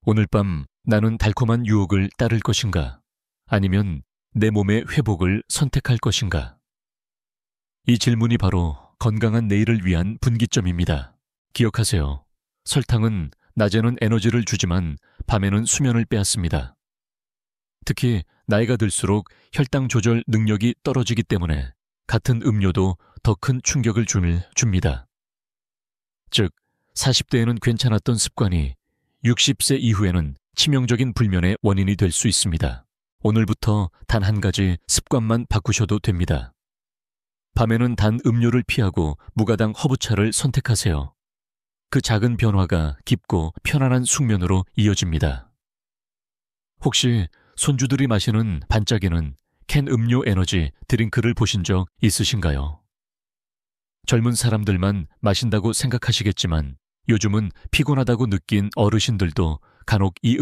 오늘 밤 나는 달콤한 유혹을 따를 것인가? 아니면 내 몸의 회복을 선택할 것인가? 이 질문이 바로 건강한 내일을 위한 분기점입니다. 기억하세요. 설탕은 낮에는 에너지를 주지만 밤에는 수면을 빼앗습니다. 특히 나이가 들수록 혈당 조절 능력이 떨어지기 때문에 같은 음료도 더 큰 충격을 줍니다. 즉, 40대에는 괜찮았던 습관이 60세 이후에는 치명적인 불면의 원인이 될 수 있습니다. 오늘부터 단 한 가지 습관만 바꾸셔도 됩니다. 밤에는 단 음료를 피하고 무가당 허브차를 선택하세요. 그 작은 변화가 깊고 편안한 숙면으로 이어집니다. 혹시 손주들이 마시는 반짝이는 캔 음료 에너지 드링크를 보신 적 있으신가요? 젊은 사람들만 마신다고 생각하시겠지만 요즘은 피곤하다고 느낀 어르신들도 간혹 이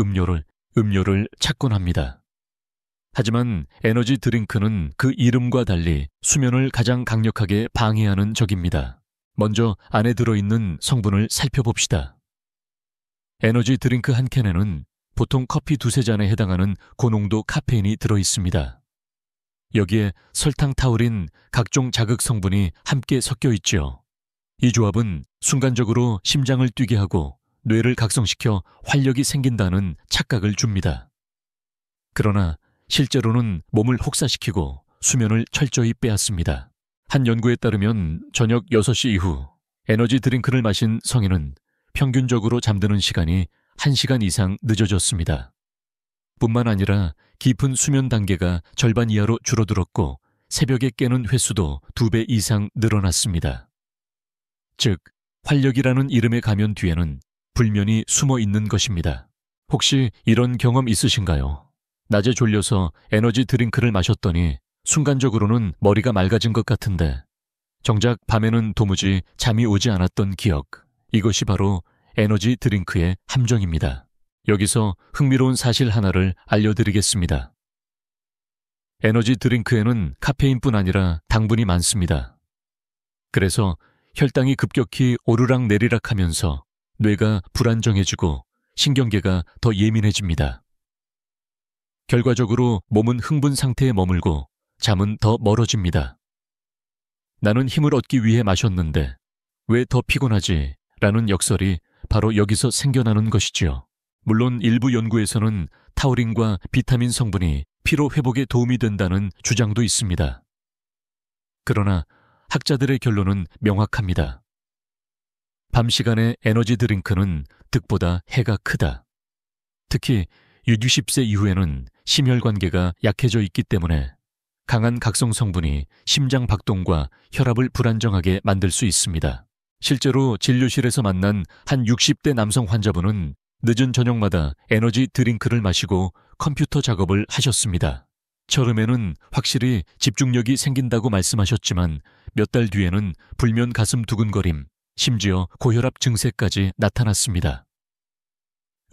음료를 찾곤 합니다. 하지만 에너지 드링크는 그 이름과 달리 수면을 가장 강력하게 방해하는 적입니다. 먼저 안에 들어있는 성분을 살펴봅시다. 에너지 드링크 한 캔에는 보통 커피 두세 잔에 해당하는 고농도 카페인이 들어있습니다. 여기에 설탕, 타우린, 각종 자극 성분이 함께 섞여 있죠. 이 조합은 순간적으로 심장을 뛰게 하고 뇌를 각성시켜 활력이 생긴다는 착각을 줍니다. 그러나 실제로는 몸을 혹사시키고 수면을 철저히 빼앗습니다. 한 연구에 따르면 저녁 6시 이후 에너지 드링크를 마신 성인은 평균적으로 잠드는 시간이 1시간 이상 늦어졌습니다. 뿐만 아니라 깊은 수면 단계가 절반 이하로 줄어들었고 새벽에 깨는 횟수도 2배 이상 늘어났습니다. 즉, 활력이라는 이름의 가면 뒤에는 불면이 숨어 있는 것입니다. 혹시 이런 경험 있으신가요? 낮에 졸려서 에너지 드링크를 마셨더니 순간적으로는 머리가 맑아진 것 같은데 정작 밤에는 도무지 잠이 오지 않았던 기억. 이것이 바로 에너지 드링크의 함정입니다. 여기서 흥미로운 사실 하나를 알려드리겠습니다. 에너지 드링크에는 카페인뿐 아니라 당분이 많습니다. 그래서 혈당이 급격히 오르락내리락 하면서 뇌가 불안정해지고 신경계가 더 예민해집니다. 결과적으로 몸은 흥분 상태에 머물고 잠은 더 멀어집니다. 나는 힘을 얻기 위해 마셨는데 왜 더 피곤하지? 라는 역설이 바로 여기서 생겨나는 것이지요. 물론 일부 연구에서는 타우린과 비타민 성분이 피로 회복에 도움이 된다는 주장도 있습니다. 그러나 학자들의 결론은 명확합니다. 밤 시간의 에너지 드링크는 득보다 해가 크다. 특히 60세 이후에는 심혈관계가 약해져 있기 때문에 강한 각성 성분이 심장 박동과 혈압을 불안정하게 만들 수 있습니다. 실제로 진료실에서 만난 한 60대 남성 환자분은 늦은 저녁마다 에너지 드링크를 마시고 컴퓨터 작업을 하셨습니다. 처음에는 확실히 집중력이 생긴다고 말씀하셨지만 몇 달 뒤에는 불면 가슴 두근거림, 심지어 고혈압 증세까지 나타났습니다.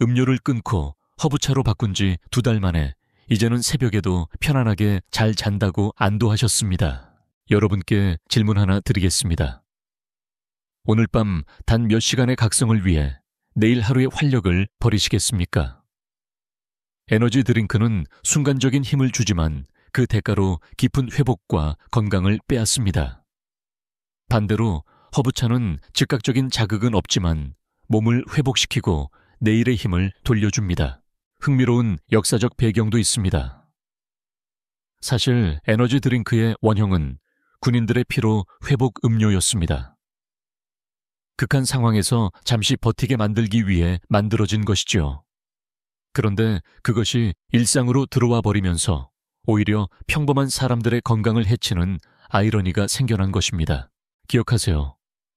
음료를 끊고 허브차로 바꾼 지 2달 만에 이제는 새벽에도 편안하게 잘 잔다고 안도하셨습니다. 여러분께 질문 하나 드리겠습니다. 오늘 밤 단 몇 시간의 각성을 위해 내일 하루의 활력을 버리시겠습니까? 에너지 드링크는 순간적인 힘을 주지만 그 대가로 깊은 회복과 건강을 빼앗습니다. 반대로 허브차는 즉각적인 자극은 없지만 몸을 회복시키고 내일의 힘을 돌려줍니다. 흥미로운 역사적 배경도 있습니다. 사실 에너지 드링크의 원형은 군인들의 피로 회복 음료였습니다. 극한 상황에서 잠시 버티게 만들기 위해 만들어진 것이죠. 그런데 그것이 일상으로 들어와 버리면서 오히려 평범한 사람들의 건강을 해치는 아이러니가 생겨난 것입니다. 기억하세요.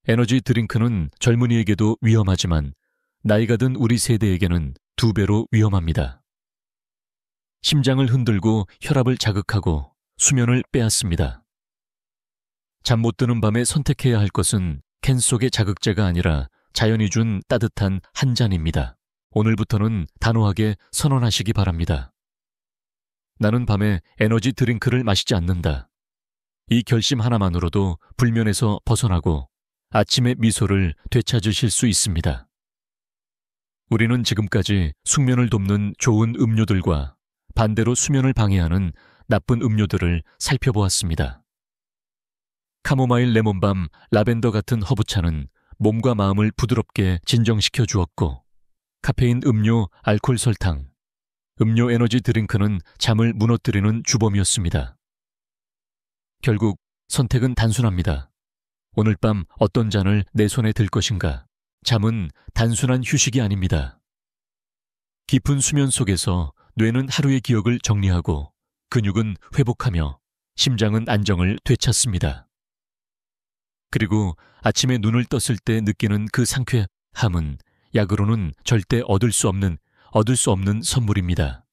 에너지 드링크는 젊은이에게도 위험하지만 나이가 든 우리 세대에게는 2배로 위험합니다. 심장을 흔들고 혈압을 자극하고 수면을 빼앗습니다. 잠 못 드는 밤에 선택해야 할 것은 캔 속의 자극제가 아니라 자연이 준 따뜻한 한 잔입니다. 오늘부터는 단호하게 선언하시기 바랍니다. 나는 밤에 에너지 드링크를 마시지 않는다. 이 결심 하나만으로도 불면에서 벗어나고 아침의 미소를 되찾으실 수 있습니다. 우리는 지금까지 숙면을 돕는 좋은 음료들과 반대로 수면을 방해하는 나쁜 음료들을 살펴보았습니다. 카모마일 레몬밤, 라벤더 같은 허브차는 몸과 마음을 부드럽게 진정시켜 주었고 카페인 음료, 알코올 설탕, 음료 에너지 드링크는 잠을 무너뜨리는 주범이었습니다. 결국 선택은 단순합니다. 오늘 밤 어떤 잔을 내 손에 들 것인가? 잠은 단순한 휴식이 아닙니다. 깊은 수면 속에서 뇌는 하루의 기억을 정리하고 근육은 회복하며 심장은 안정을 되찾습니다. 그리고 아침에 눈을 떴을 때 느끼는 그 상쾌함은 약으로는 절대 얻을 수 없는 선물입니다.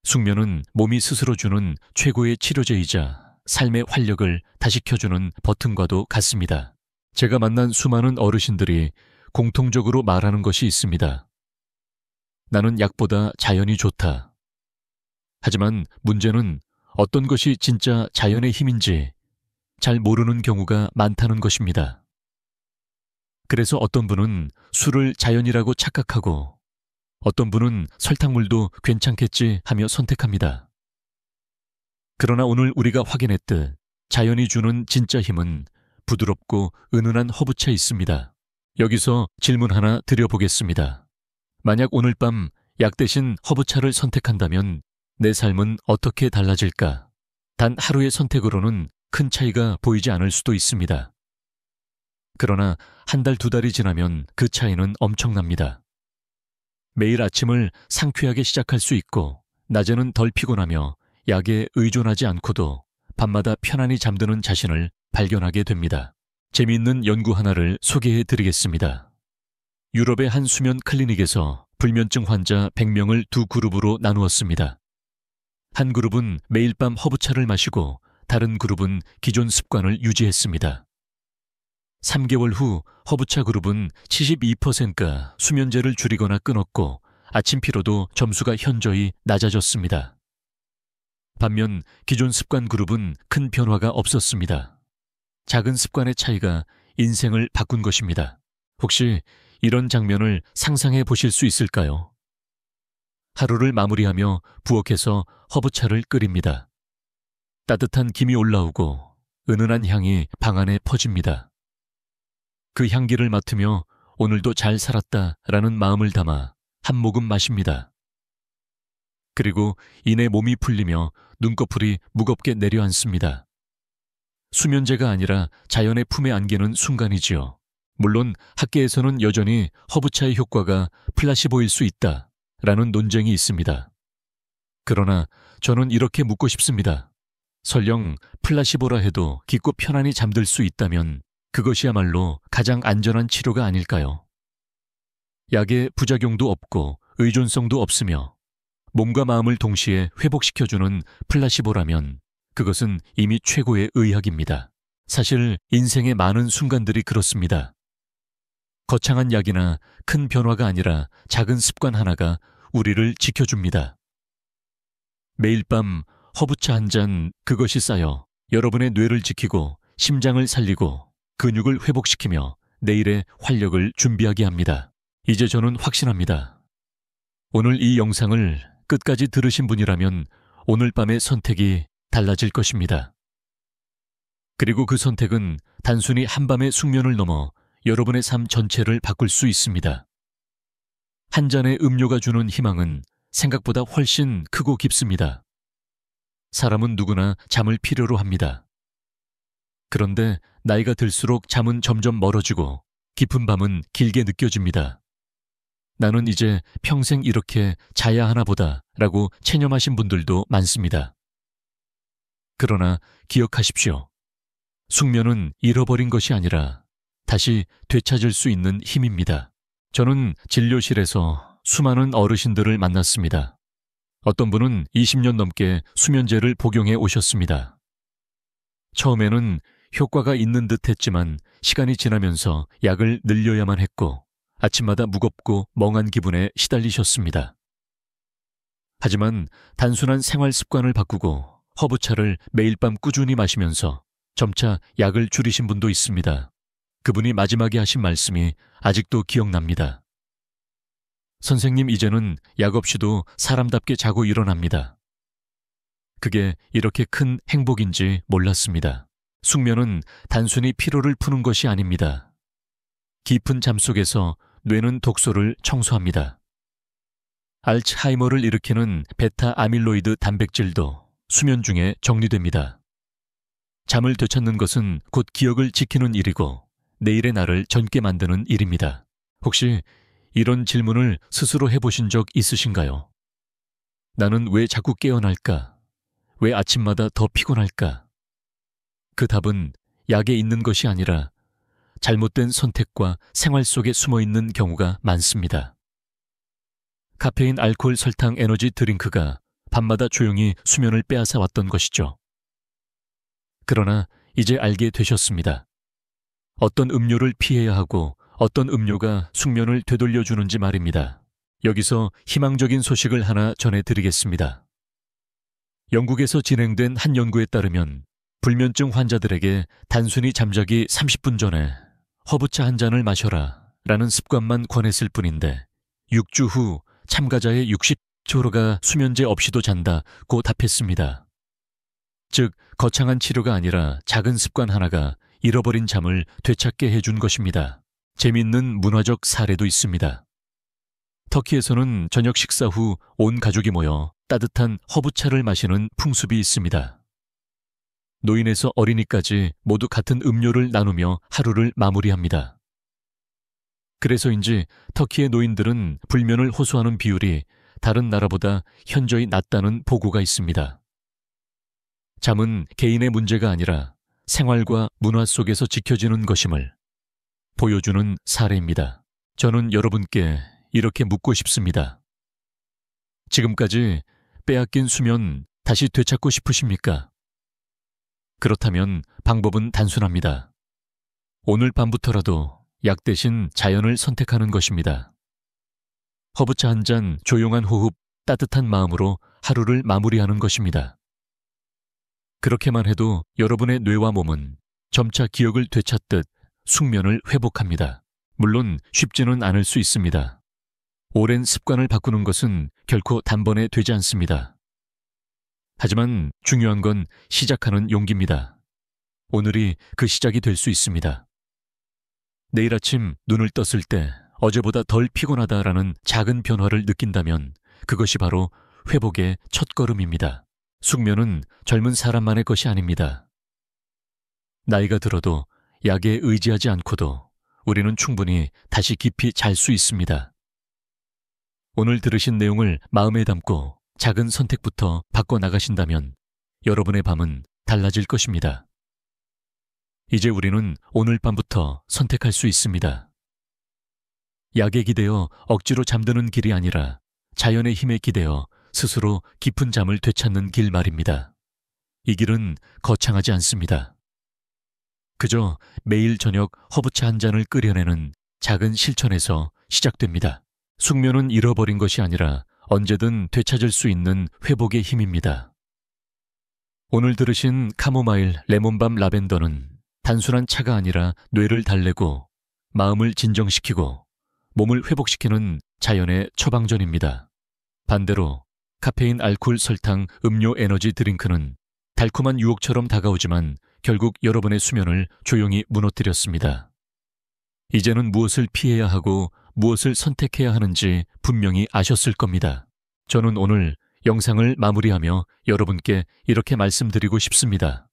숙면은 몸이 스스로 주는 최고의 치료제이자 삶의 활력을 다시 켜주는 버튼과도 같습니다. 제가 만난 수많은 어르신들이 공통적으로 말하는 것이 있습니다. 나는 약보다 자연이 좋다. 하지만 문제는 어떤 것이 진짜 자연의 힘인지 잘 모르는 경우가 많다는 것입니다. 그래서 어떤 분은 술을 자연이라고 착각하고 어떤 분은 설탕물도 괜찮겠지 하며 선택합니다. 그러나 오늘 우리가 확인했듯 자연이 주는 진짜 힘은 부드럽고 은은한 허브차에 있습니다. 여기서 질문 하나 드려보겠습니다. 만약 오늘 밤 약 대신 허브차를 선택한다면 내 삶은 어떻게 달라질까? 단 하루의 선택으로는 큰 차이가 보이지 않을 수도 있습니다. 그러나 한 달, 두 달이 지나면 그 차이는 엄청납니다. 매일 아침을 상쾌하게 시작할 수 있고 낮에는 덜 피곤하며 약에 의존하지 않고도 밤마다 편안히 잠드는 자신을 발견하게 됩니다. 재미있는 연구 하나를 소개해 드리겠습니다. 유럽의 한 수면 클리닉에서 불면증 환자 100명을 두 그룹으로 나누었습니다. 한 그룹은 매일 밤 허브차를 마시고 다른 그룹은 기존 습관을 유지했습니다. 3개월 후 허브차 그룹은 72%가 수면제를 줄이거나 끊었고 아침 피로도 점수가 현저히 낮아졌습니다. 반면 기존 습관 그룹은 큰 변화가 없었습니다. 작은 습관의 차이가 인생을 바꾼 것입니다. 혹시 이런 장면을 상상해 보실 수 있을까요? 하루를 마무리하며 부엌에서 허브차를 끓입니다. 따뜻한 김이 올라오고 은은한 향이 방 안에 퍼집니다. 그 향기를 맡으며 오늘도 잘 살았다라는 마음을 담아 한 모금 마십니다. 그리고 이내 몸이 풀리며 눈꺼풀이 무겁게 내려앉습니다. 수면제가 아니라 자연의 품에 안기는 순간이지요. 물론 학계에서는 여전히 허브차의 효과가 플라시보일 수 있다라는 논쟁이 있습니다. 그러나 저는 이렇게 묻고 싶습니다. 설령 플라시보라 해도 깊고 편안히 잠들 수 있다면 그것이야말로 가장 안전한 치료가 아닐까요? 약에 부작용도 없고 의존성도 없으며 몸과 마음을 동시에 회복시켜주는 플라시보라면 그것은 이미 최고의 의학입니다. 사실 인생의 많은 순간들이 그렇습니다. 거창한 약이나 큰 변화가 아니라 작은 습관 하나가 우리를 지켜줍니다. 매일 밤 허브차 한 잔, 그것이 쌓여 여러분의 뇌를 지키고 심장을 살리고 근육을 회복시키며 내일의 활력을 준비하게 합니다. 이제 저는 확신합니다. 오늘 이 영상을 끝까지 들으신 분이라면 오늘 밤의 선택이 달라질 것입니다. 그리고 그 선택은 단순히 한밤의 숙면을 넘어 여러분의 삶 전체를 바꿀 수 있습니다. 한 잔의 음료가 주는 희망은 생각보다 훨씬 크고 깊습니다. 사람은 누구나 잠을 필요로 합니다. 그런데 나이가 들수록 잠은 점점 멀어지고 깊은 밤은 길게 느껴집니다. 나는 이제 평생 이렇게 자야 하나 보다 라고 체념하신 분들도 많습니다. 그러나 기억하십시오. 숙면은 잃어버린 것이 아니라 다시 되찾을 수 있는 힘입니다. 저는 진료실에서 수많은 어르신들을 만났습니다. 어떤 분은 20년 넘게 수면제를 복용해 오셨습니다. 처음에는 효과가 있는 듯 했지만 시간이 지나면서 약을 늘려야만 했고 아침마다 무겁고 멍한 기분에 시달리셨습니다. 하지만 단순한 생활 습관을 바꾸고 허브차를 매일 밤 꾸준히 마시면서 점차 약을 줄이신 분도 있습니다. 그분이 마지막에 하신 말씀이 아직도 기억납니다. 선생님, 이제는 약 없이도 사람답게 자고 일어납니다. 그게 이렇게 큰 행복인지 몰랐습니다. 숙면은 단순히 피로를 푸는 것이 아닙니다. 깊은 잠 속에서 뇌는 독소를 청소합니다. 알츠하이머를 일으키는 베타 아밀로이드 단백질도 수면 중에 정리됩니다. 잠을 되찾는 것은 곧 기억을 지키는 일이고 내일의 나를 젊게 만드는 일입니다. 혹시 이런 질문을 스스로 해보신 적 있으신가요? 나는 왜 자꾸 깨어날까? 왜 아침마다 더 피곤할까? 그 답은 약에 있는 것이 아니라 잘못된 선택과 생활 속에 숨어있는 경우가 많습니다. 카페인, 알코올, 설탕, 에너지 드링크가 밤마다 조용히 수면을 빼앗아 왔던 것이죠. 그러나 이제 알게 되셨습니다. 어떤 음료를 피해야 하고 어떤 음료가 숙면을 되돌려주는지 말입니다. 여기서 희망적인 소식을 하나 전해드리겠습니다. 영국에서 진행된 한 연구에 따르면 불면증 환자들에게 단순히 잠자기 30분 전에 허브차 한 잔을 마셔라 라는 습관만 권했을 뿐인데 6주 후 참가자의 60%가 수면제 없이도 잔다고 답했습니다. 즉 거창한 치료가 아니라 작은 습관 하나가 잃어버린 잠을 되찾게 해준 것입니다. 재미있는 문화적 사례도 있습니다. 터키에서는 저녁 식사 후 온 가족이 모여 따뜻한 허브차를 마시는 풍습이 있습니다. 노인에서 어린이까지 모두 같은 음료를 나누며 하루를 마무리합니다. 그래서인지 터키의 노인들은 불면을 호소하는 비율이 다른 나라보다 현저히 낮다는 보고가 있습니다. 잠은 개인의 문제가 아니라 생활과 문화 속에서 지켜지는 것임을 보여주는 사례입니다. 저는 여러분께 이렇게 묻고 싶습니다. 지금까지 빼앗긴 수면 다시 되찾고 싶으십니까? 그렇다면 방법은 단순합니다. 오늘 밤부터라도 약 대신 자연을 선택하는 것입니다. 허브차 한 잔, 조용한 호흡, 따뜻한 마음으로 하루를 마무리하는 것입니다. 그렇게만 해도 여러분의 뇌와 몸은 점차 기억을 되찾듯 숙면을 회복합니다. 물론 쉽지는 않을 수 있습니다. 오랜 습관을 바꾸는 것은 결코 단번에 되지 않습니다. 하지만 중요한 건 시작하는 용기입니다. 오늘이 그 시작이 될 수 있습니다. 내일 아침 눈을 떴을 때 어제보다 덜 피곤하다라는 작은 변화를 느낀다면 그것이 바로 회복의 첫걸음입니다. 숙면은 젊은 사람만의 것이 아닙니다. 나이가 들어도 약에 의지하지 않고도 우리는 충분히 다시 깊이 잘 수 있습니다. 오늘 들으신 내용을 마음에 담고 작은 선택부터 바꿔나가신다면 여러분의 밤은 달라질 것입니다. 이제 우리는 오늘 밤부터 선택할 수 있습니다. 약에 기대어 억지로 잠드는 길이 아니라 자연의 힘에 기대어 스스로 깊은 잠을 되찾는 길 말입니다. 이 길은 거창하지 않습니다. 그저 매일 저녁 허브차 한 잔을 끓여내는 작은 실천에서 시작됩니다. 숙면은 잃어버린 것이 아니라 언제든 되찾을 수 있는 회복의 힘입니다. 오늘 들으신 카모마일, 레몬밤, 라벤더는 단순한 차가 아니라 뇌를 달래고 마음을 진정시키고 몸을 회복시키는 자연의 처방전입니다. 반대로 카페인, 알코올, 설탕, 음료, 에너지 드링크는 달콤한 유혹처럼 다가오지만 결국 여러분의 수면을 조용히 무너뜨렸습니다. 이제는 무엇을 피해야 하고 무엇을 선택해야 하는지 분명히 아셨을 겁니다. 저는 오늘 영상을 마무리하며 여러분께 이렇게 말씀드리고 싶습니다.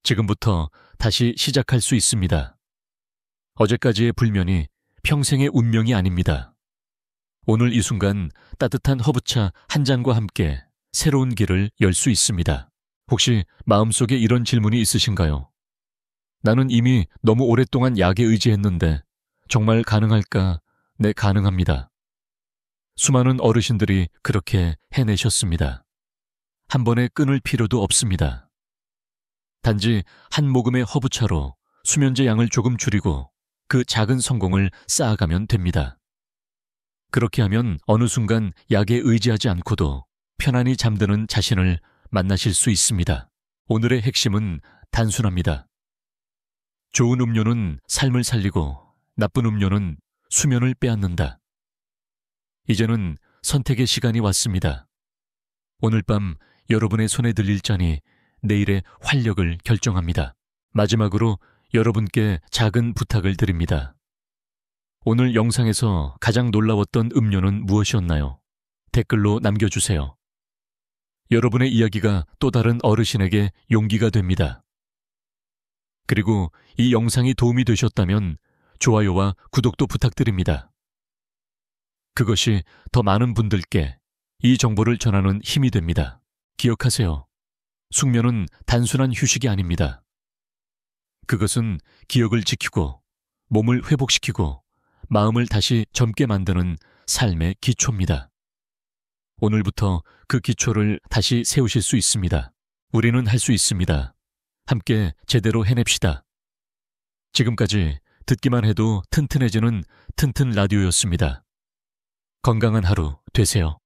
지금부터 다시 시작할 수 있습니다. 어제까지의 불면이 평생의 운명이 아닙니다. 오늘 이 순간 따뜻한 허브차 한 잔과 함께 새로운 길을 열 수 있습니다. 혹시 마음속에 이런 질문이 있으신가요? 나는 이미 너무 오랫동안 약에 의지했는데 정말 가능할까? 네, 가능합니다. 수많은 어르신들이 그렇게 해내셨습니다. 한 번에 끊을 필요도 없습니다. 단지 한 모금의 허브차로 수면제 양을 조금 줄이고 그 작은 성공을 쌓아가면 됩니다. 그렇게 하면 어느 순간 약에 의지하지 않고도 편안히 잠드는 자신을 만나실 수 있습니다. 오늘의 핵심은 단순합니다. 좋은 음료는 삶을 살리고 나쁜 음료는 수면을 빼앗는다. 이제는 선택의 시간이 왔습니다. 오늘 밤 여러분의 손에 들릴 잔이 내일의 활력을 결정합니다. 마지막으로 여러분께 작은 부탁을 드립니다. 오늘 영상에서 가장 놀라웠던 음료는 무엇이었나요? 댓글로 남겨주세요. 여러분의 이야기가 또 다른 어르신에게 용기가 됩니다. 그리고 이 영상이 도움이 되셨다면 좋아요와 구독도 부탁드립니다. 그것이 더 많은 분들께 이 정보를 전하는 힘이 됩니다. 기억하세요. 숙면은 단순한 휴식이 아닙니다. 그것은 기억을 지키고 몸을 회복시키고 마음을 다시 젊게 만드는 삶의 기초입니다. 오늘부터 그 기초를 다시 세우실 수 있습니다. 우리는 할 수 있습니다. 함께 제대로 해냅시다. 지금까지 듣기만 해도 튼튼해지는 튼튼 라디오였습니다. 건강한 하루 되세요.